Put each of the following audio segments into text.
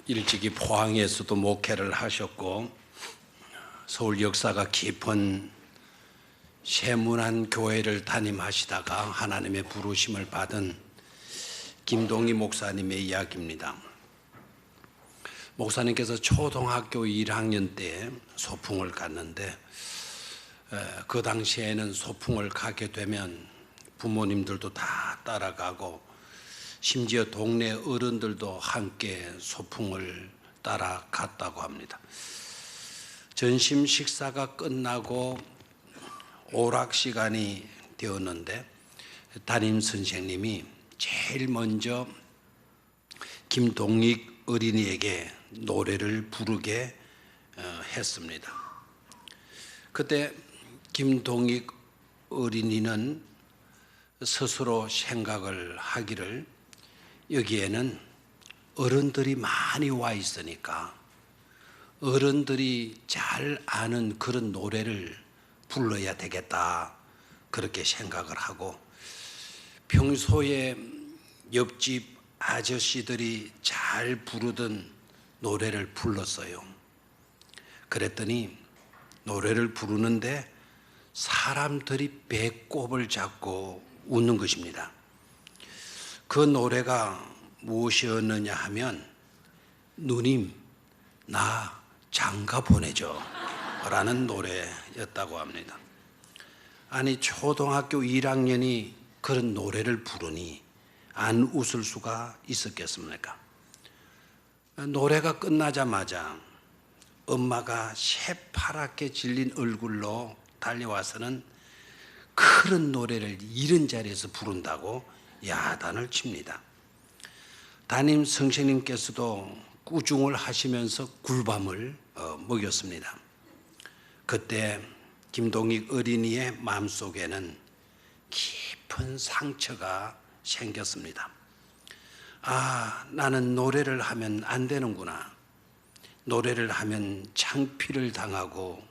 일찍이 포항에서도 목회를 하셨고 서울 역사가 깊은 세문안 교회를 담임하시다가 하나님의 부르심을 받은 김동희 목사님의 이야기입니다. 목사님께서 초등학교 1학년 때 소풍을 갔는데 그 당시에는 소풍을 가게 되면 부모님들도 다 따라가고 심지어 동네 어른들도 함께 소풍을 따라갔다고 합니다. 점심 식사가 끝나고 오락 시간이 되었는데 담임 선생님이 제일 먼저 김동익 어린이에게 노래를 부르게 했습니다. 그때 김동익 어린이는 스스로 생각을 하기를 여기에는 어른들이 많이 와 있으니까 어른들이 잘 아는 그런 노래를 불러야 되겠다 그렇게 생각을 하고 평소에 옆집 아저씨들이 잘 부르던 노래를 불렀어요. 그랬더니 노래를 부르는데 사람들이 배꼽을 잡고 웃는 것입니다. 그 노래가 무엇이었느냐 하면 누님 나 장가 보내줘 라는 노래였다고 합니다. 아니 초등학교 1학년이 그런 노래를 부르니 안 웃을 수가 있었겠습니까? 노래가 끝나자마자 엄마가 새파랗게 질린 얼굴로 달려와서는 그런 노래를 이런 자리에서 부른다고 야단을 칩니다. 담임 선생님께서도 꾸중을 하시면서 굴밤을 먹였습니다. 그때 김동익 어린이의 마음속에는 깊은 상처가 생겼습니다. 아, 나는 노래를 하면 안 되는구나. 노래를 하면 창피를 당하고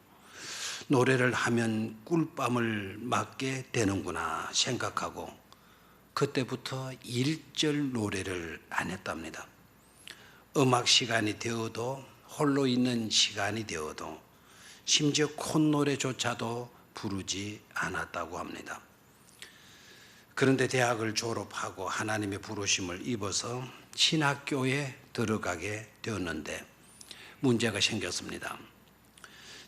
노래를 하면 꿀밤을 맞게 되는구나 생각하고 그때부터 일절 노래를 안 했답니다. 음악 시간이 되어도 홀로 있는 시간이 되어도 심지어 콧노래조차도 부르지 않았다고 합니다. 그런데 대학을 졸업하고 하나님의 부르심을 입어서 신학교에 들어가게 되었는데 문제가 생겼습니다.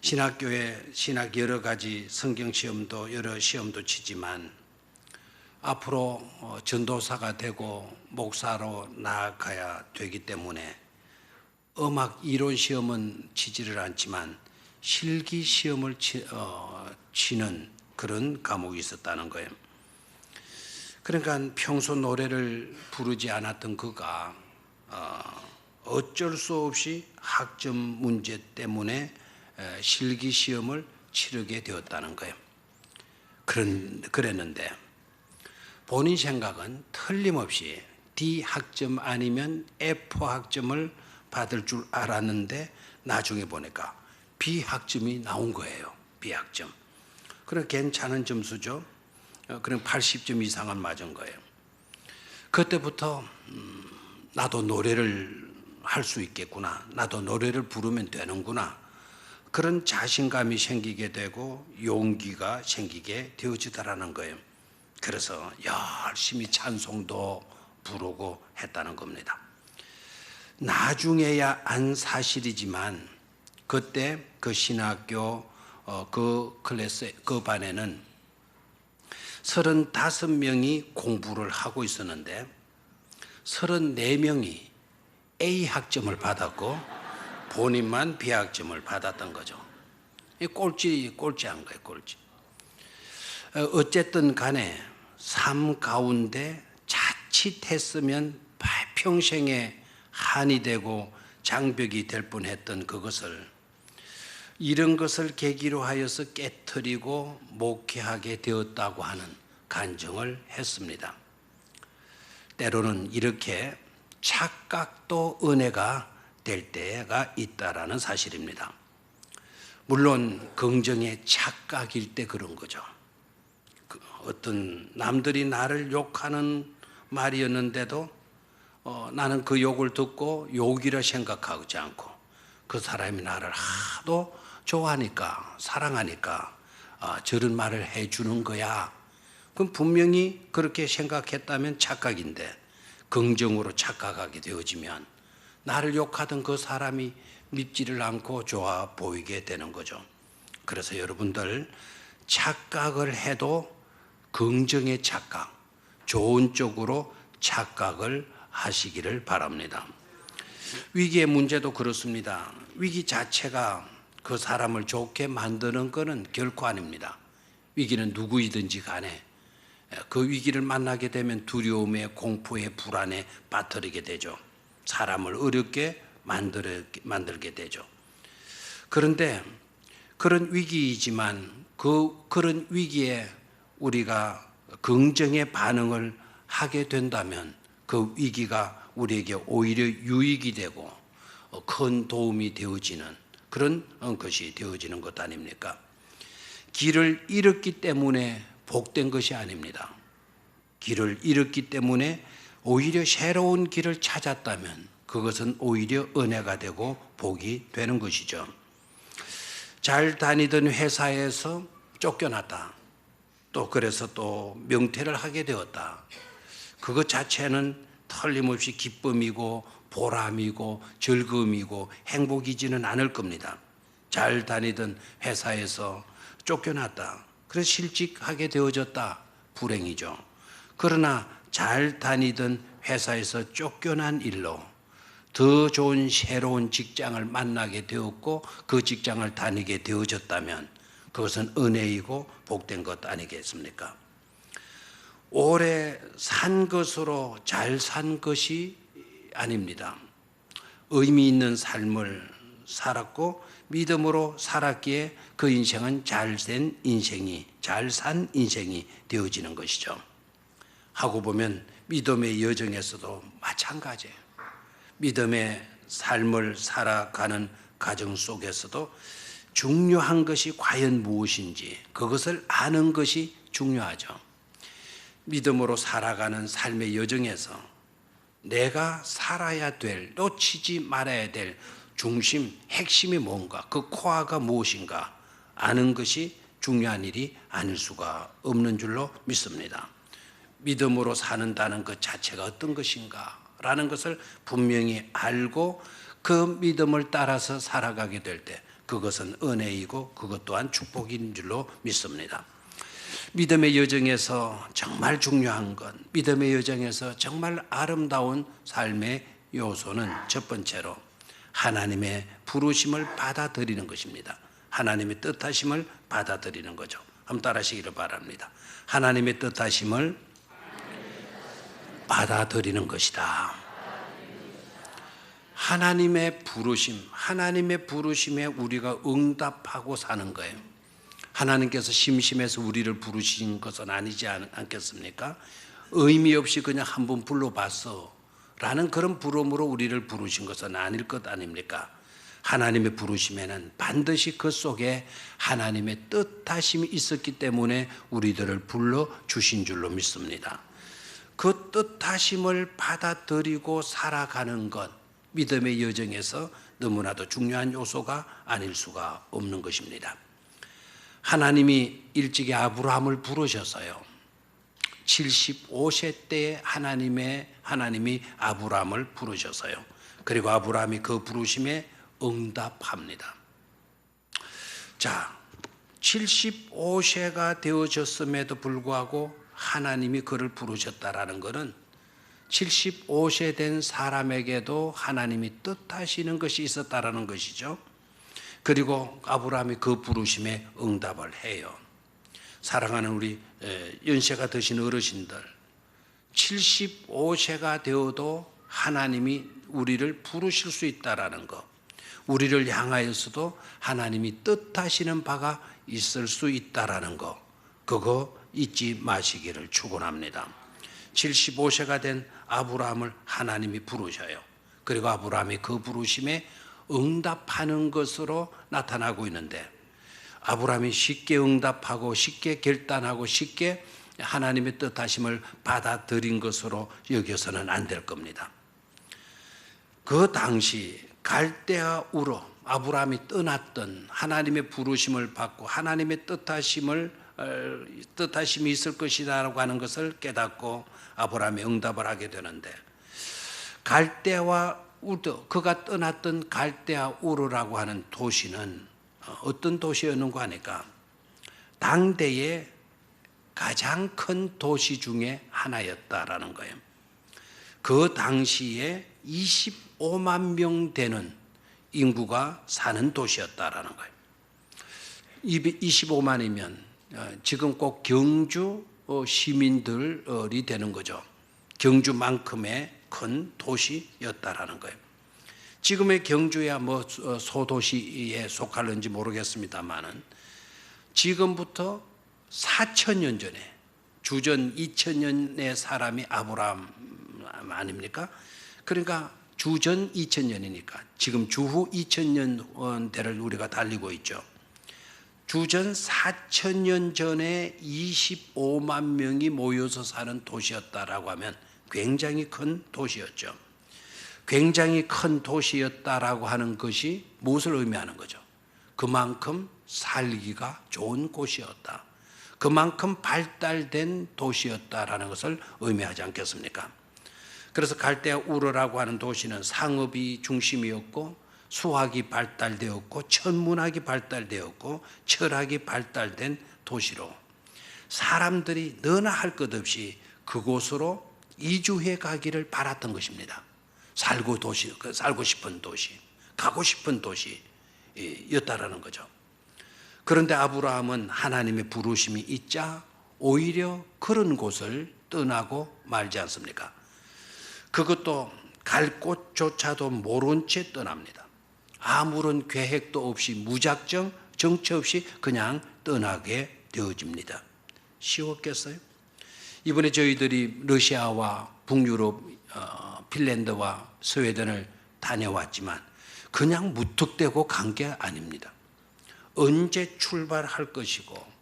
신학교에 신학 여러 가지 성경 시험도 여러 시험도 치지만 앞으로 전도사가 되고 목사로 나아가야 되기 때문에 음악 이론 시험은 치지를 않지만 실기 시험을 치는 그런 과목이 있었다는 거예요. 그러니까 평소 노래를 부르지 않았던 그가 어쩔 수 없이 학점 문제 때문에 실기 시험을 치르게 되었다는 거예요. 그랬는데 본인 생각은 틀림없이 D 학점 아니면 F 학점을 받을 줄 알았는데 나중에 보니까 B 학점이 나온 거예요. B 학점. 그럼 괜찮은 점수죠. 그럼 80점 이상은 맞은 거예요. 그때부터 나도 노래를 할 수 있겠구나. 나도 노래를 부르면 되는구나. 그런 자신감이 생기게 되고 용기가 생기게 되어지더라는 거예요. 그래서 열심히 찬송도 부르고 했다는 겁니다. 나중에야 안 사실이지만 그때 그 신학교 그 클래스 그 반에는 35명이 공부를 하고 있었는데 34명이 A 학점을 받았고 본인만 B 학점을 받았던 거죠. 꼴찌한 거예요, 꼴찌. 어쨌든 간에 삶 가운데 자칫했으면 평생에 한이 되고 장벽이 될 뻔했던 그것을 이런 것을 계기로 하여서 깨트리고 목회하게 되었다고 하는 간증을 했습니다. 때로는 이렇게 착각도 은혜가 될 때가 있다라는 사실입니다. 물론 긍정의 착각일 때 그런 거죠. 어떤 남들이 나를 욕하는 말이었는데도 나는 그 욕을 듣고 욕이라 생각하지 않고 그 사람이 나를 하도 좋아하니까 사랑하니까 저런 말을 해주는 거야. 그럼 분명히 그렇게 생각했다면 착각인데 긍정으로 착각하게 되어지면 나를 욕하던 그 사람이 밉지를 않고 좋아 보이게 되는 거죠. 그래서 여러분들 착각을 해도 긍정의 착각, 좋은 쪽으로 착각을 하시기를 바랍니다. 위기의 문제도 그렇습니다. 위기 자체가 그 사람을 좋게 만드는 것은 결코 아닙니다. 위기는 누구이든지 간에 그 위기를 만나게 되면 두려움에, 공포에, 불안에 빠뜨리게 되죠. 사람을 어렵게 만들게 되죠. 그런데 그런 위기이지만 그런 위기에 우리가 긍정의 반응을 하게 된다면 그 위기가 우리에게 오히려 유익이 되고 큰 도움이 되어지는 그런 것이 되어지는 것 아닙니까? 길을 잃었기 때문에 복된 것이 아닙니다. 길을 잃었기 때문에 오히려 새로운 길을 찾았다면 그것은 오히려 은혜가 되고 복이 되는 것이죠. 잘 다니던 회사에서 쫓겨났다. 또 그래서 또 명퇴를 하게 되었다. 그것 자체는 틀림없이 기쁨이고 보람이고 즐거움이고 행복이지는 않을 겁니다. 잘 다니던 회사에서 쫓겨났다. 그래서 실직하게 되어졌다. 불행이죠. 그러나 잘 다니던 회사에서 쫓겨난 일로 더 좋은 새로운 직장을 만나게 되었고 그 직장을 다니게 되어졌다면 그것은 은혜이고 복된 것 아니겠습니까? 오래 산 것으로 잘 산 것이 아닙니다. 의미 있는 삶을 살았고 믿음으로 살았기에 그 인생은 잘 산 인생이 되어지는 것이죠. 하고 보면 믿음의 여정에서도 마찬가지예요. 믿음의 삶을 살아가는 과정 속에서도 중요한 것이 과연 무엇인지 그것을 아는 것이 중요하죠. 믿음으로 살아가는 삶의 여정에서 내가 살아야 될, 놓치지 말아야 될 중심, 핵심이 뭔가, 그 코어가 무엇인가 아는 것이 중요한 일이 아닐 수가 없는 줄로 믿습니다. 믿음으로 사는다는 것 자체가 어떤 것인가 라는 것을 분명히 알고 그 믿음을 따라서 살아가게 될 때 그것은 은혜이고 그것 또한 축복인 줄로 믿습니다. 믿음의 여정에서 정말 중요한 것, 믿음의 여정에서 정말 아름다운 삶의 요소는 첫 번째로 하나님의 부르심을 받아들이는 것입니다. 하나님의 뜻하심을 받아들이는 거죠. 한번 따라하시기를 바랍니다. 하나님의 뜻하심을 받아들이는 것이다. 하나님의 부르심에 우리가 응답하고 사는 거예요. 하나님께서 심심해서 우리를 부르신 것은 아니지 않겠습니까? 의미 없이 그냥 한번 불러봤어 라는 그런 부름으로 우리를 부르신 것은 아닐 것 아닙니까? 하나님의 부르심에는 반드시 그 속에 하나님의 뜻하심이 있었기 때문에 우리들을 불러주신 줄로 믿습니다. 그 뜻하심을 받아들이고 살아가는 것, 믿음의 여정에서 너무나도 중요한 요소가 아닐 수가 없는 것입니다. 하나님이 일찍이 아브라함을 부르셨어요. 75세 때에 하나님이 아브라함을 부르셨어요. 그리고 아브라함이 그 부르심에 응답합니다. 자, 75세가 되어졌음에도 불구하고 하나님이 그를 부르셨다라는 것은 75세 된 사람에게도 하나님이 뜻하시는 것이 있었다라는 것이죠. 그리고 아브라함이 그 부르심에 응답을 해요. 사랑하는 우리 연세가 드신 어르신들, 75세가 되어도 하나님이 우리를 부르실 수 있다라는 것, 우리를 향하여서도 하나님이 뜻하시는 바가 있을 수 있다라는 것, 그거 잊지 마시기를 축원합니다. 75세가 된 아브라함을 하나님이 부르셔요. 그리고 아브라함이 그 부르심에 응답하는 것으로 나타나고 있는데 아브라함이 쉽게 응답하고 쉽게 결단하고 쉽게 하나님의 뜻하심을 받아들인 것으로 여겨서는 안 될 겁니다. 그 당시 갈대아 우르 아브라함이 떠났던 하나님의 부르심을 받고 하나님의 뜻하심이 있을 것이다라고 하는 것을 깨닫고 아브라함이 응답을 하게 되는데, 갈대아와 우르, 그가 떠났던 갈대아 우르라고 하는 도시는 어떤 도시였는가 하니까 당대의 가장 큰 도시 중에 하나였다라는 거예요. 그 당시에 25만 명 되는 인구가 사는 도시였다라는 거예요. 25만이면 지금 꼭 경주 시민들이 되는 거죠. 경주만큼의 큰 도시였다라는 거예요. 지금의 경주야 뭐 소도시에 속할는지 모르겠습니다만은 지금부터 4천년 전에 주전 2000년의 사람이 아브라함 아닙니까? 그러니까 주전 2000년이니까 지금 주후 2000년대를 우리가 달리고 있죠. 주전 4000년 전에 25만 명이 모여서 사는 도시였다라고 하면 굉장히 큰 도시였죠. 굉장히 큰 도시였다라고 하는 것이 무엇을 의미하는 거죠? 그만큼 살기가 좋은 곳이었다. 그만큼 발달된 도시였다라는 것을 의미하지 않겠습니까? 그래서 갈대아 우르라고 하는 도시는 상업이 중심이었고 수학이 발달되었고 천문학이 발달되었고 철학이 발달된 도시로 사람들이 너나 할 것 없이 그곳으로 이주해 가기를 바랐던 것입니다. 살고 싶은 도시, 가고 싶은 도시였다라는 거죠. 그런데 아브라함은 하나님의 부르심이 있자 오히려 그런 곳을 떠나고 말지 않습니까? 그것도 갈 곳조차도 모른 채 떠납니다. 아무런 계획도 없이 무작정 정처 없이 그냥 떠나게 되어집니다. 쉬웠겠어요? 이번에 저희들이 러시아와 북유럽, 핀란드와 스웨덴을 다녀왔지만 그냥 무턱대고 간 게 아닙니다. 언제 출발할 것이고,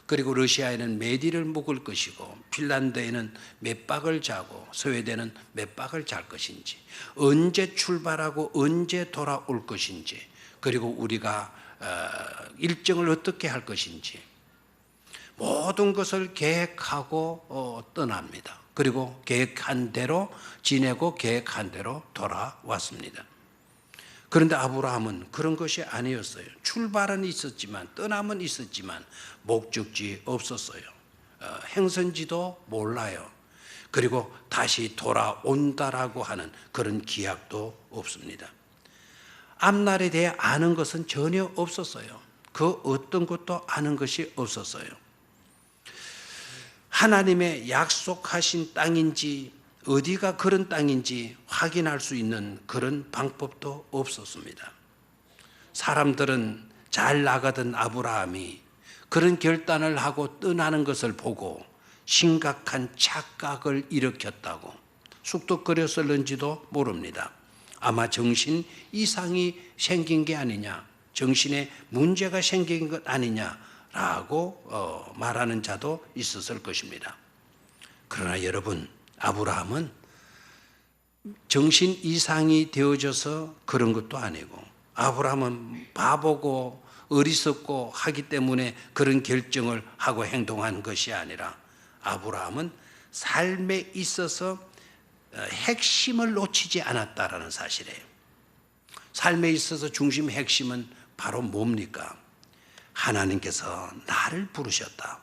그리고 러시아에는 몇 일을 묵을 것이고, 핀란드에는 몇 박을 자고, 스웨덴은 몇 박을 잘 것인지, 언제 출발하고 언제 돌아올 것인지, 그리고 우리가 일정을 어떻게 할 것인지 모든 것을 계획하고 떠납니다. 그리고 계획한 대로 지내고 계획한 대로 돌아왔습니다. 그런데 아브라함은 그런 것이 아니었어요. 출발은 있었지만, 떠남은 있었지만 목적지 없었어요. 행선지도 몰라요. 그리고 다시 돌아온다라고 하는 그런 기약도 없습니다. 앞날에 대해 아는 것은 전혀 없었어요. 그 어떤 것도 아는 것이 없었어요. 하나님의 약속하신 땅인지 어디가 그런 땅인지 확인할 수 있는 그런 방법도 없었습니다. 사람들은 잘 나가던 아브라함이 그런 결단을 하고 떠나는 것을 보고 심각한 착각을 일으켰다고 쑥덕거렸을는지도 모릅니다. 아마 정신 이상이 생긴 게 아니냐, 정신에 문제가 생긴 것 아니냐라고 말하는 자도 있었을 것입니다. 그러나 여러분, 아브라함은 정신 이상이 되어져서 그런 것도 아니고, 아브라함은 바보고 어리석고 하기 때문에 그런 결정을 하고 행동한 것이 아니라, 아브라함은 삶에 있어서 핵심을 놓치지 않았다라는 사실이에요. 삶에 있어서 중심 핵심은 바로 뭡니까? 하나님께서 나를 부르셨다.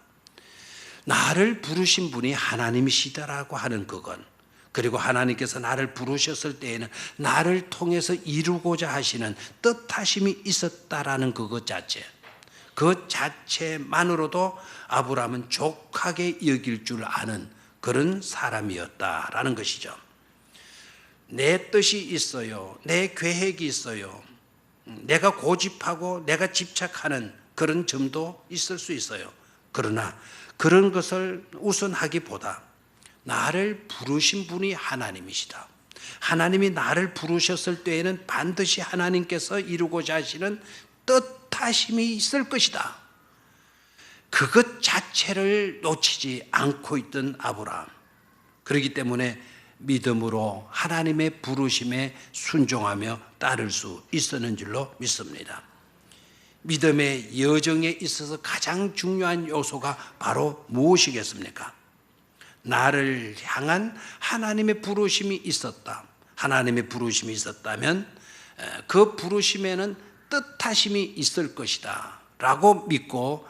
나를 부르신 분이 하나님이시다라고 하는 그건, 그리고 하나님께서 나를 부르셨을 때에는 나를 통해서 이루고자 하시는 뜻하심이 있었다라는 그것 자체, 그 자체만으로도 아브라함은 족하게 여길 줄 아는 그런 사람이었다라는 것이죠. 내 뜻이 있어요. 내 계획이 있어요. 내가 고집하고 내가 집착하는 그런 점도 있을 수 있어요. 그러나 그런 것을 우선하기보다 나를 부르신 분이 하나님이시다. 하나님이 나를 부르셨을 때에는 반드시 하나님께서 이루고자 하시는 뜻하심이 있을 것이다. 그것 자체를 놓치지 않고 있던 아브라함. 그렇기 때문에 믿음으로 하나님의 부르심에 순종하며 따를 수 있었는 줄로 믿습니다. 믿음의 여정에 있어서 가장 중요한 요소가 바로 무엇이겠습니까? 나를 향한 하나님의 부르심이 있었다. 하나님의 부르심이 있었다면 그 부르심에는 뜻하심이 있을 것이다 라고 믿고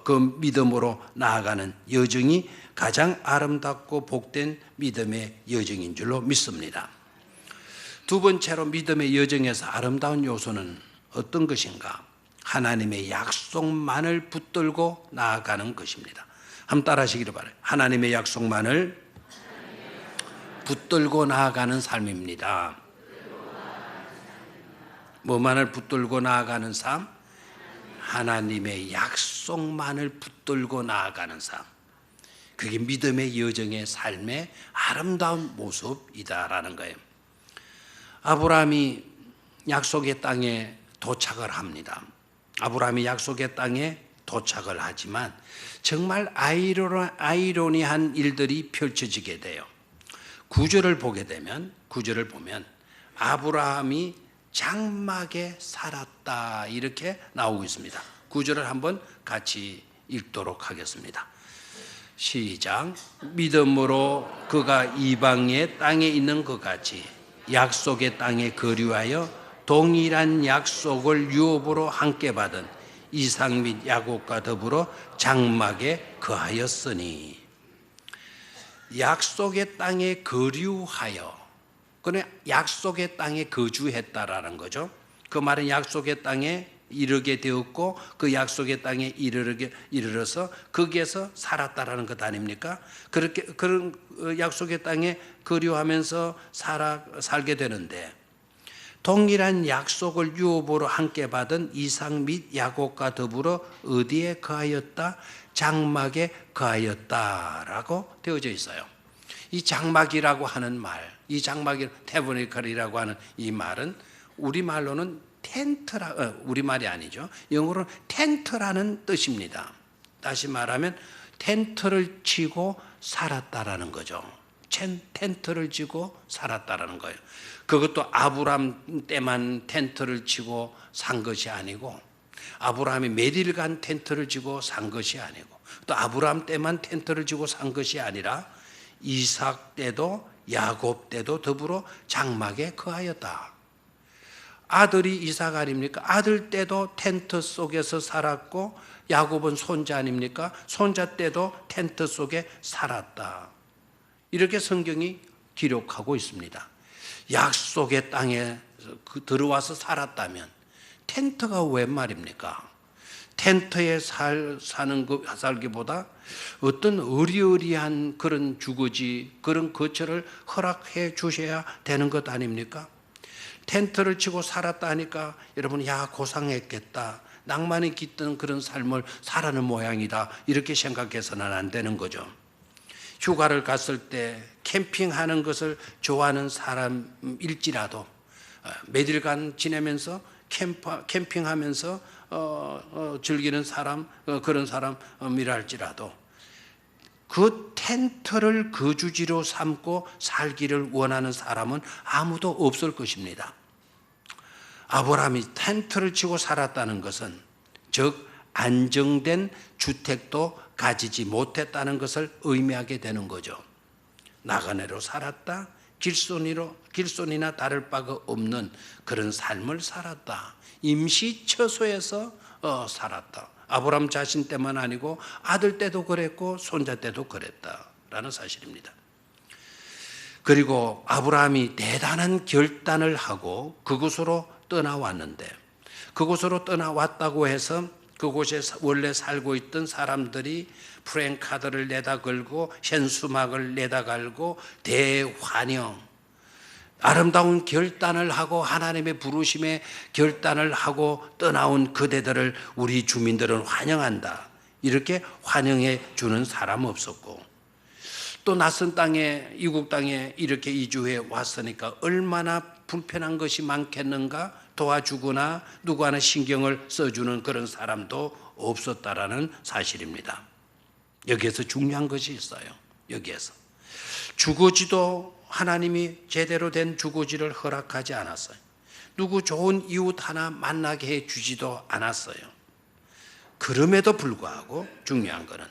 그 믿음으로 나아가는 여정이 가장 아름답고 복된 믿음의 여정인 줄로 믿습니다. 두 번째로 믿음의 여정에서 아름다운 요소는 어떤 것인가? 하나님의 약속만을 붙들고 나아가는 것입니다. 한번 따라 하시기를 바라요. 하나님의 약속만을 붙들고 나아가는 삶입니다. 뭐만을 붙들고 나아가는 삶? 하나님의 약속만을 붙들고 나아가는 삶. 그게 믿음의 여정의 삶의 아름다운 모습이다라는 거예요. 아브라함이 약속의 땅에 도착을 합니다. 아브라함이 약속의 땅에 도착을 하지만 정말 아이러니한 일들이 펼쳐지게 돼요. 구절을 보면 아브라함이 장막에 살았다 이렇게 나오고 있습니다. 구절을 한번 같이 읽도록 하겠습니다. 시작. 믿음으로 그가 이방의 땅에 있는 것 같이 약속의 땅에 거류하여 동일한 약속을 유업으로 함께 받은 이삭 및 야곱과 더불어 장막에 거하였으니. 약속의 땅에 거류하여, 그는 약속의 땅에 거주했다라는 거죠. 그 말은 약속의 땅에 이르게 되었고 그 약속의 땅에 이르러서 거기에서 살았다라는 것 아닙니까? 그렇게 그런 약속의 땅에 거류하면서 살게 되는데, 동일한 약속을 유업으로 함께 받은 이삭 및 야곱과 더불어 어디에 거하였다? 장막에 거하였다라고 되어져 있어요. 이 장막이라고 하는 말, 이 장막이 태버니컬이라고 하는 이 말은 우리말로는 우리말이 아니죠. 영어로는 텐트라는 뜻입니다. 다시 말하면 텐트를 치고 살았다라는 거죠. 텐트를 치고 살았다라는 거예요. 그것도 아브라함 때만 텐트를 치고 산 것이 아니고, 아브라함이 몇일간 텐트를 치고 산 것이 아니고, 또 아브라함 때만 텐트를 치고 산 것이 아니라 이삭 때도 야곱 때도 더불어 장막에 거하였다. 아들이 이삭 아닙니까? 아들 때도 텐트 속에서 살았고, 야곱은 손자 아닙니까? 손자 때도 텐트 속에 살았다. 이렇게 성경이 기록하고 있습니다. 약속의 땅에 들어와서 살았다면 텐트가 웬 말입니까? 텐트에 살기보다 어떤 의리의리한 그런 주거지, 그런 거처를 허락해 주셔야 되는 것 아닙니까? 텐트를 치고 살았다 하니까 여러분, 야, 고상했겠다, 낭만이 깃든 그런 삶을 살아는 모양이다, 이렇게 생각해서는 안 되는 거죠. 휴가를 갔을 때 캠핑하는 것을 좋아하는 사람일지라도 몇일간 지내면서 캠핑하면서 즐기는 사람, 그런 사람이랄지라도 그 텐트를 거주지로 삼고 살기를 원하는 사람은 아무도 없을 것입니다. 아브라함이 텐트를 치고 살았다는 것은, 즉 안정된 주택도 가지지 못했다는 것을 의미하게 되는 거죠. 나그네로 살았다, 길손이나 다를 바가 없는 그런 삶을 살았다, 임시처소에서 살았다. 아브라함 자신 때만 아니고 아들 때도 그랬고 손자 때도 그랬다라는 사실입니다. 그리고 아브라함이 대단한 결단을 하고 그곳으로 떠나왔는데, 그곳으로 떠나왔다고 해서 그곳에 원래 살고 있던 사람들이 프랭카드를 내다 걸고 현수막을 내다 걸고 대환영, 아름다운 결단을 하고 하나님의 부르심에 결단을 하고 떠나온 그대들을 우리 주민들은 환영한다, 이렇게 환영해 주는 사람 없었고, 또 낯선 땅에, 이국 땅에 이렇게 이주해 왔으니까 얼마나 불편한 것이 많겠는가, 도와주거나 누구 하나 신경을 써주는 그런 사람도 없었다라는 사실입니다. 여기에서 중요한 것이 있어요. 여기에서 주거지도 하나님이 제대로 된 주거지를 허락하지 않았어요. 누구 좋은 이웃 하나 만나게 해 주지도 않았어요. 그럼에도 불구하고 중요한 것은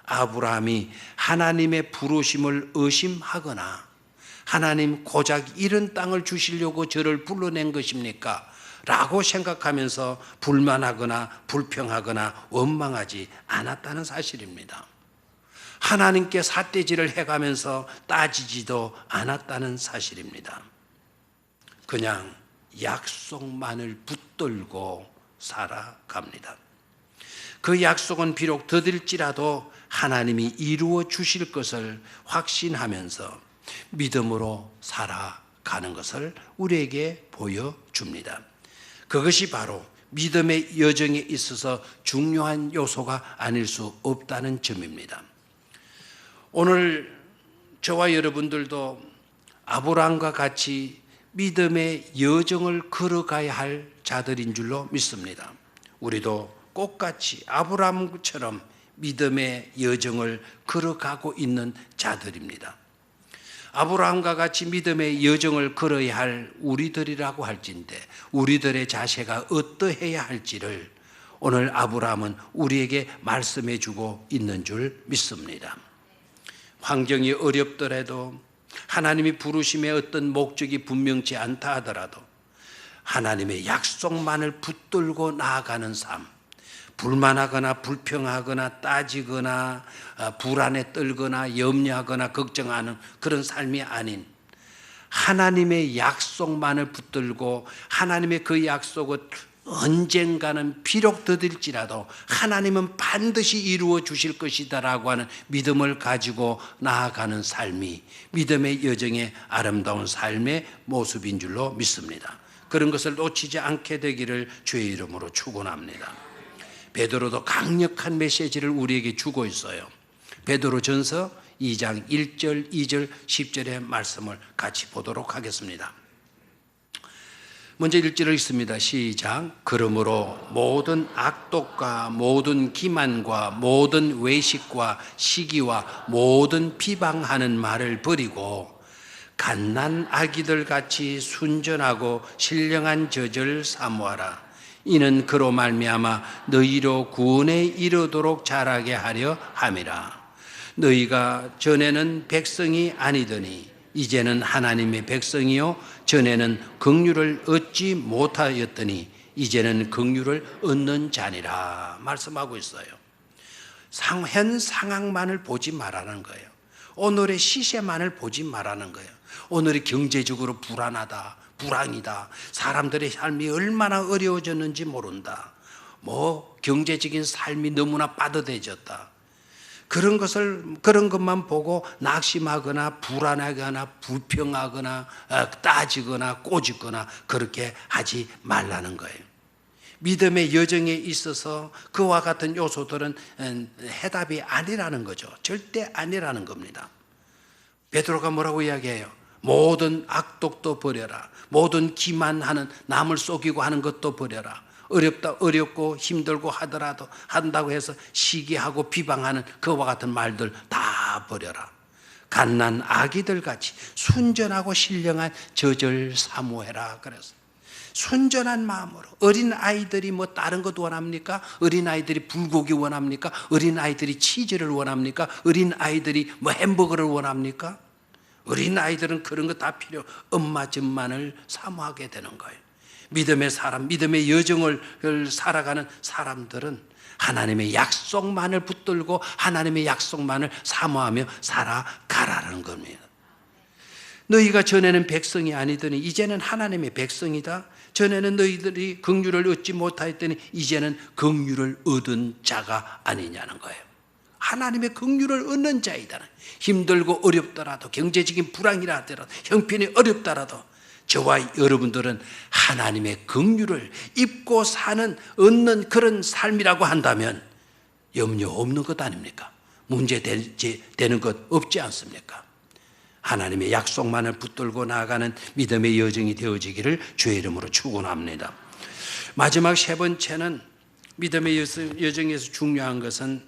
아브라함이 하나님의 부르심을 의심하거나 하나님 고작 이런 땅을 주시려고 저를 불러낸 것입니까? 라고 생각하면서 불만하거나 불평하거나 원망하지 않았다는 사실입니다. 하나님께 삿대질을 해가면서 따지지도 않았다는 사실입니다. 그냥 약속만을 붙들고 살아갑니다. 그 약속은 비록 더딜지라도 하나님이 이루어 주실 것을 확신하면서 믿음으로 살아가는 것을 우리에게 보여줍니다. 그것이 바로 믿음의 여정에 있어서 중요한 요소가 아닐 수 없다는 점입니다. 오늘 저와 여러분들도 아브라함과 같이 믿음의 여정을 걸어가야 할 자들인 줄로 믿습니다. 우리도 똑같이 아브라함처럼 믿음의 여정을 걸어가고 있는 자들입니다. 아브라함과 같이 믿음의 여정을 걸어야 할 우리들이라고 할진데 우리들의 자세가 어떠해야 할지를 오늘 아브라함은 우리에게 말씀해 주고 있는 줄 믿습니다. 환경이 어렵더라도 하나님이 부르심의 어떤 목적이 분명치 않다 하더라도 하나님의 약속만을 붙들고 나아가는 삶, 불만하거나 불평하거나 따지거나 불안에 떨거나 염려하거나 걱정하는 그런 삶이 아닌 하나님의 약속만을 붙들고 하나님의 그 약속을 언젠가는 비록 더딜지라도 하나님은 반드시 이루어 주실 것이다라고 하는 믿음을 가지고 나아가는 삶이 믿음의 여정의 아름다운 삶의 모습인 줄로 믿습니다. 그런 것을 놓치지 않게 되기를 주의 이름으로 축원합니다. 베드로도 강력한 메시지를 우리에게 주고 있어요. 베드로전서 2장 1절, 2절, 10절의 말씀을 같이 보도록 하겠습니다. 먼저 1절을 읽습니다. 시작. 그러므로 모든 악독과 모든 기만과 모든 외식과 시기와 모든 비방하는 말을 버리고 갓난 아기들 같이 순전하고 신령한 젖을 사모하라. 이는 그로 말미암아 너희로 구원에 이르도록 자라게 하려 함이라. 너희가 전에는 백성이 아니더니 이제는 하나님의 백성이요 전에는 긍휼을 얻지 못하였더니 이제는 긍휼을 얻는 자니라 말씀하고 있어요. 현 상황만을 보지 말라는 거예요. 오늘의 시세만을 보지 말라는 거예요. 오늘이 경제적으로 불안하다, 불황이다, 사람들의 삶이 얼마나 어려워졌는지 모른다, 경제적인 삶이 너무나 빠듯해졌다, 그런 것만 보고 낙심하거나 불안하거나 불평하거나 따지거나 꼬집거나 그렇게 하지 말라는 거예요. 믿음의 여정에 있어서 그와 같은 요소들은 해답이 아니라는 거죠. 절대 아니라는 겁니다. 베드로가 뭐라고 이야기해요? 모든 악독도 버려라. 모든 기만하는, 남을 속이고 하는 것도 버려라. 어렵고 힘들고 하더라도 한다고 해서 시기하고 비방하는 그와 같은 말들 다 버려라. 갓난 아기들 같이 순전하고 신령한 젖을 사모해라. 그래서 순전한 마음으로, 어린 아이들이 다른 것 원합니까? 어린 아이들이 불고기 원합니까? 어린 아이들이 치즈를 원합니까? 어린 아이들이 햄버거를 원합니까? 어린 아이들은 그런 거 다 필요, 엄마 젖만을 사모하게 되는 거예요. 믿음의 사람, 믿음의 여정을 살아가는 사람들은 하나님의 약속만을 붙들고 하나님의 약속만을 사모하며 살아가라는 겁니다. 너희가 전에는 백성이 아니더니 이제는 하나님의 백성이다. 전에는 너희들이 긍휼을 얻지 못하였더니 이제는 긍휼을 얻은 자가 아니냐는 거예요. 하나님의 긍휼을 얻는 자이다. 힘들고 어렵더라도, 경제적인 불황이라 하더라도, 형편이 어렵더라도 저와 여러분들은 하나님의 긍휼을 입고 얻는 그런 삶이라고 한다면 염려 없는 것 아닙니까? 문제되는 것 없지 않습니까? 하나님의 약속만을 붙들고 나아가는 믿음의 여정이 되어지기를 주의 이름으로 축원합니다. 마지막 세 번째는 믿음의 여정에서 중요한 것은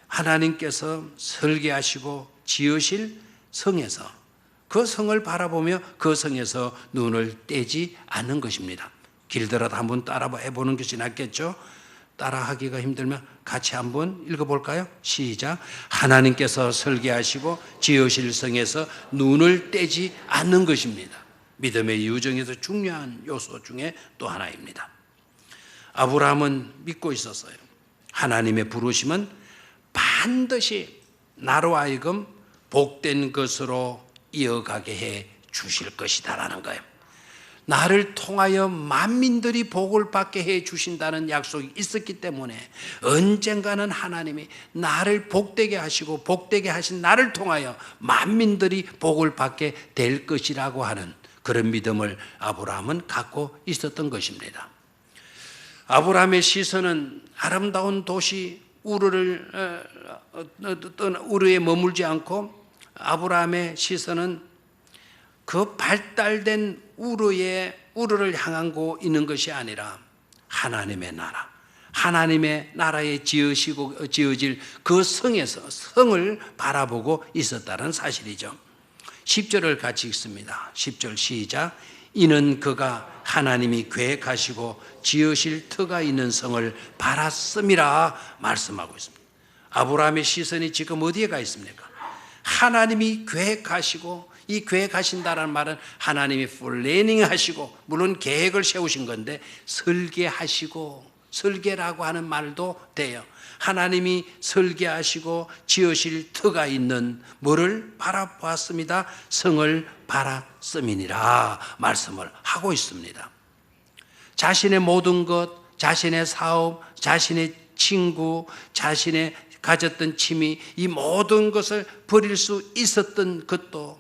하나님께서 설계하시고 지으실 성에서 그 성을 바라보며 그 성에서 눈을 떼지 않는 것입니다. 길더라도 한번 따라 해보는 것이 낫겠죠. 따라하기가 힘들면 같이 한번 읽어볼까요? 시작. 하나님께서 설계하시고 지으실 성에서 눈을 떼지 않는 것입니다. 믿음의 유정에서 중요한 요소 중에 또 하나입니다. 아브라함은 믿고 있었어요. 하나님의 부르심은 반드시 나로 하여금 복된 것으로 이어가게 해 주실 것이다라는 거예요. 나를 통하여 만민들이 복을 받게 해 주신다는 약속이 있었기 때문에 언젠가는 하나님이 나를 복되게 하시고 복되게 하신 나를 통하여 만민들이 복을 받게 될 것이라고 하는 그런 믿음을 아브라함은 갖고 있었던 것입니다. 아브라함의 시선은 아름다운 도시 우르에 머물지 않고 아브라함의 시선은 그 발달된 우르를 향하고 있는 것이 아니라 하나님의 나라, 하나님의 나라에 지어질 그 성을 바라보고 있었다는 사실이죠. 10절을 같이 읽습니다. 10절 시작. 이는 그가 하나님이 계획하시고 지으실 터가 있는 성을 바랐음이라 말씀하고 있습니다. 아브라함의 시선이 지금 어디에 가 있습니까? 하나님이 계획하시고, 이 계획하신다는 말은 하나님이 플래닝 하시고, 물론 계획을 세우신 건데 설계라고 하는 말도 돼요. 하나님이 설계하시고 지으실 터가 있는 뭐를 바라보았습니다. 성을 바랐음이니라 말씀을 하고 있습니다. 자신의 모든 것, 자신의 사업, 자신의 친구, 자신의 가졌던 취미, 이 모든 것을 버릴 수 있었던 것도,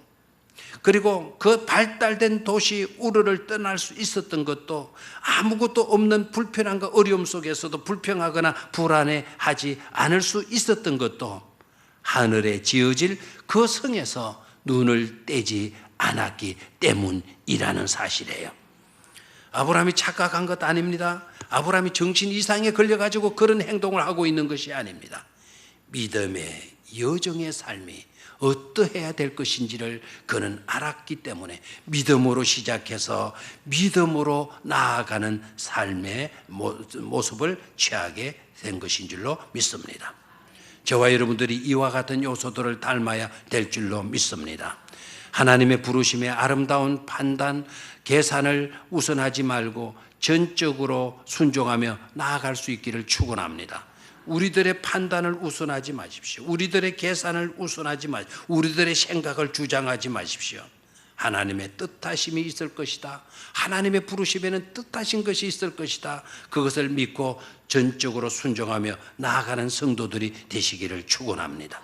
그리고 그 발달된 도시 우르를 떠날 수 있었던 것도, 아무것도 없는 불편함과 어려움 속에서도 불평하거나 불안해하지 않을 수 있었던 것도 하늘에 지어질 그 성에서 눈을 떼지 않았기 때문이라는 사실이에요. 아브라함이 착각한 것 아닙니다. 아브라함이 정신 이상에 걸려가지고 그런 행동을 하고 있는 것이 아닙니다. 믿음의 여정의 삶이 어떠해야 될 것인지를 그는 알았기 때문에 믿음으로 시작해서 믿음으로 나아가는 삶의 모습을 취하게 된 것인 줄로 믿습니다. 저와 여러분들이 이와 같은 요소들을 닮아야 될 줄로 믿습니다. 하나님의 부르심의 아름다운 판단, 계산을 우선하지 말고 전적으로 순종하며 나아갈 수 있기를 축원합니다. 우리들의 판단을 우선하지 마십시오. 우리들의 계산을 우선하지 마십시오. 우리들의 생각을 주장하지 마십시오. 하나님의 뜻하심이 있을 것이다. 하나님의 부르심에는 뜻하신 것이 있을 것이다. 그것을 믿고 전적으로 순종하며 나아가는 성도들이 되시기를 축원합니다.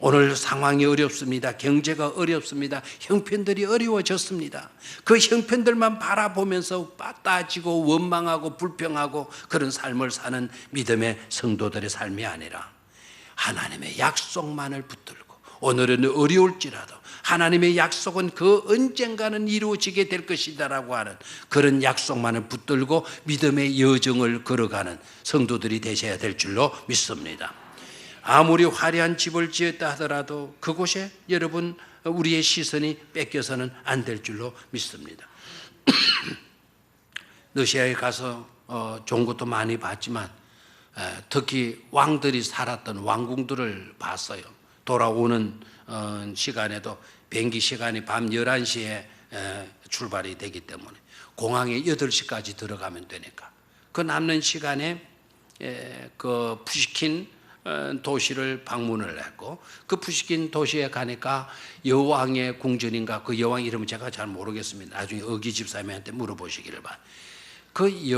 오늘 상황이 어렵습니다. 경제가 어렵습니다. 형편들이 어려워졌습니다. 그 형편들만 바라보면서 따지고 원망하고 불평하고 그런 삶을 사는 믿음의 성도들의 삶이 아니라 하나님의 약속만을 붙들고, 오늘은 어려울지라도 하나님의 약속은 그 언젠가는 이루어지게 될 것이다라고 하는 그런 약속만을 붙들고 믿음의 여정을 걸어가는 성도들이 되셔야 될 줄로 믿습니다. 아무리 화려한 집을 지었다 하더라도 그곳에 여러분 우리의 시선이 뺏겨서는 안 될 줄로 믿습니다. 러시아에 가서 좋은 것도 많이 봤지만 특히 왕들이 살았던 왕궁들을 봤어요. 돌아오는 시간에도 비행기 시간이 밤 11시에 출발이 되기 때문에 공항에 8시까지 들어가면 되니까 그 남는 시간에 그 푸시킨 도시를 방문을 했고, 그 푸시킨 도시에 가니까 여왕의 궁전인가, 그 여왕 이름은 제가 잘 모르겠습니다. 나중에 어기 집사님한테 물어보시기를 바랍니다. 그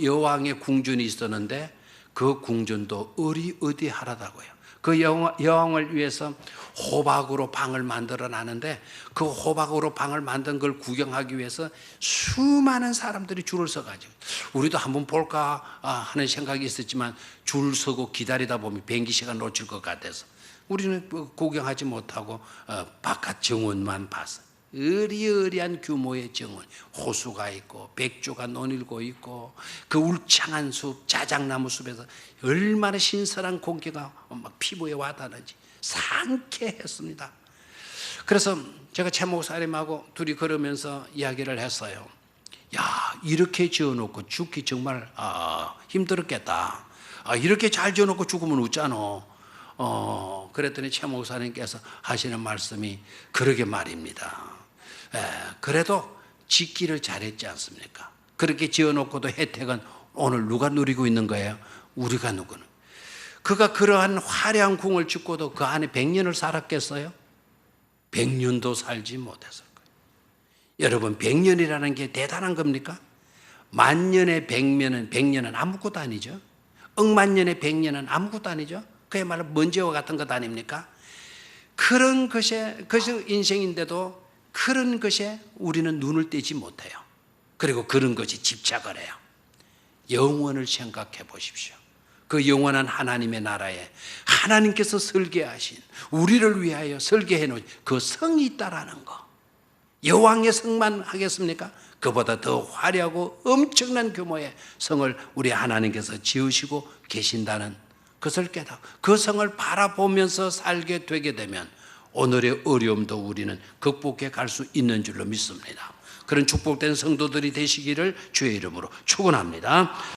여왕의 궁전이 있었는데 그 궁전도 어리어리하다고요. 그 여왕을 위해서 호박으로 방을 만들어 놨는데 그 호박으로 방을 만든 걸 구경하기 위해서 수많은 사람들이 줄을 서가지고, 우리도 한번 볼까 하는 생각이 있었지만 줄 서고 기다리다 보면 비행기 시간 놓칠 것 같아서 우리는 구경하지 못하고 바깥 정원만 봤어요. 어리어리한 규모의 정원, 호수가 있고 백조가 논일고 있고 그 울창한 숲, 자작나무 숲에서 얼마나 신선한 공기가 막 피부에 와닿는지 상쾌했습니다. 그래서 제가 최 목사님하고 둘이 걸으면서 이야기를 했어요. 야, 이렇게 지어놓고 죽기 정말 힘들었겠다. 이렇게 잘 지어놓고 죽으면 웃잖아. 그랬더니 최 목사님께서 하시는 말씀이 그러게 말입니다. 그래도 짓기를 잘했지 않습니까? 그렇게 지어놓고도 혜택은 오늘 누가 누리고 있는 거예요? 우리가 누구는. 그가 그러한 화려한 궁을 짓고도 그 안에 100년을 살았겠어요? 100년도 살지 못했을 거예요. 여러분, 100년이라는 게 대단한 겁니까? 만년의 100년은 아무것도 아니죠. 억만년의 100년은 아무것도 아니죠. 그야말로 먼지와 같은 것 아닙니까? 그런 것이 인생인데도 그런 것에 우리는 눈을 떼지 못해요. 그리고 그런 것이 집착을 해요. 영원을 생각해 보십시오. 그 영원한 하나님의 나라에 하나님께서 설계하신, 우리를 위하여 설계해 놓은 그 성이 있다라는 거. 여왕의 성만 하겠습니까? 그보다 더 화려하고 엄청난 규모의 성을 우리 하나님께서 지으시고 계신다는 것을 깨닫고 그 성을 바라보면서 살게 되게 되면 오늘의 어려움도 우리는 극복해 갈 수 있는 줄로 믿습니다. 그런 축복된 성도들이 되시기를 주의 이름으로 축원합니다.